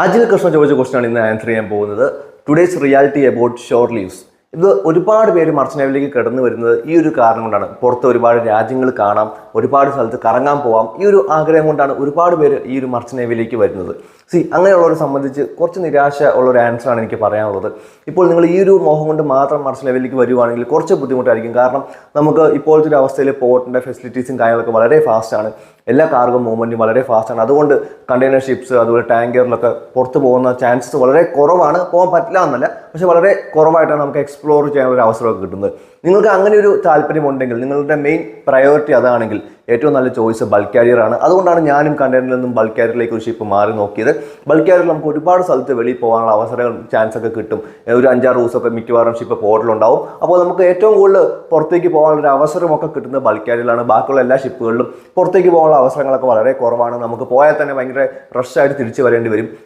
അജിൽ കൃഷ്ണ ചോദിച്ച ക്വസ്റ്റനാണ് ഇന്ന് ആൻസർ ചെയ്യാൻ പോകുന്നത്. Today's reality about shore leaves. ഇത് ഒരുപാട് പേര് മർച്ചന്റ് നേവിയിലേക്ക് കടന്നു വരുന്നത് ഈ ഒരു കാരണം കൊണ്ടാണ്. പുറത്ത് ഒരുപാട് രാജ്യങ്ങൾ കാണാം, ഒരുപാട് സ്ഥലത്ത് കറങ്ങാൻ പോവാം, ഈ ഒരു ആഗ്രഹം കൊണ്ടാണ് ഒരുപാട് പേര് ഈ ഒരു മർച്ചന്റ് നേവിയിലേക്ക് വരുന്നത്. അങ്ങനെയുള്ളവരെ സംബന്ധിച്ച് കുറച്ച് നിരാശ ഉള്ള ഒരു ആൻസർ ആണ് എനിക്ക് പറയാനുള്ളത്. ഇപ്പോൾ നിങ്ങൾ ഈ ഒരു മോഹം കൊണ്ട് മാത്രം മർച്ചന്റ് നേവിയിലേക്ക് വരുവാണെങ്കിൽ കുറച്ച് ബുദ്ധിമുട്ടായിരിക്കും. കാരണം നമുക്ക് ഇപ്പോഴത്തെ ഒരു അവസ്ഥയിൽ പോർട്ടിൻ്റെ ഫെസിലിറ്റീസും കാര്യങ്ങളൊക്കെ വളരെ ഫാസ്റ്റാണ്. എല്ലാ കാർഗോ മൂവ്മെൻറ്റും വളരെ ഫാസ്റ്റാണ്. അതുകൊണ്ട് കണ്ടെയ്നർ ഷിപ്സ് അതുപോലെ ടാങ്കറിലൊക്കെ പുറത്ത് പോകുന്ന ചാൻസസ് വളരെ കുറവാണ്. പോകാൻ പറ്റില്ല എന്നല്ല, പക്ഷെ വളരെ കുറവായിട്ടാണ് നമുക്ക് എക്സ്പ്ലോർ ചെയ്യാനുള്ള ഒരു അവസരമൊക്കെ കിട്ടുന്നത്. നിങ്ങൾക്ക് അങ്ങനെ ഒരു താല്പര്യമുണ്ടെങ്കിൽ, നിങ്ങളുടെ മെയിൻ പ്രയോറിറ്റി അതാണെങ്കിൽ ഏറ്റവും നല്ല ചോയ്സ് ബൾക്ക് കാരിയർ ആണ്. അതുകൊണ്ടാണ് ഞാനും കണ്ടെയ്നറിൽ നിന്നും ബൾക്ക് കാരിയറിലേക്ക് ഒരു ഷിപ്പ് മാറി നോക്കിയത്. ബൾക്ക് കാരിയറിൽ നമുക്ക് ഒരുപാട് സ്ഥലത്ത് വെളിയിൽ പോകാനുള്ള അവസരങ്ങൾ ചാൻസ് ഒക്കെ കിട്ടും. ഒരു 5-6 ദിവസമൊക്കെ മിക്കവാറും ഷിപ്പ് പോർട്ടിലുണ്ടാവും. അപ്പോൾ നമുക്ക് ഏറ്റവും കൂടുതൽ പുറത്തേക്ക് പോകാനുള്ള ഒരു അവസരമൊക്കെ കിട്ടുന്നത് ബൾക്ക് കാരിയറിലാണ്. ബാക്കിയുള്ള എല്ലാ ഷിപ്പുകളിലും പുറത്തേക്ക് പോകാനുള്ള അവസരങ്ങളൊക്കെ വളരെ കുറവാണ്. നമുക്ക് പോയാൽ തന്നെ ഭയങ്കര റഷായിട്ട് തിരിച്ചു വരേണ്ടി വരും.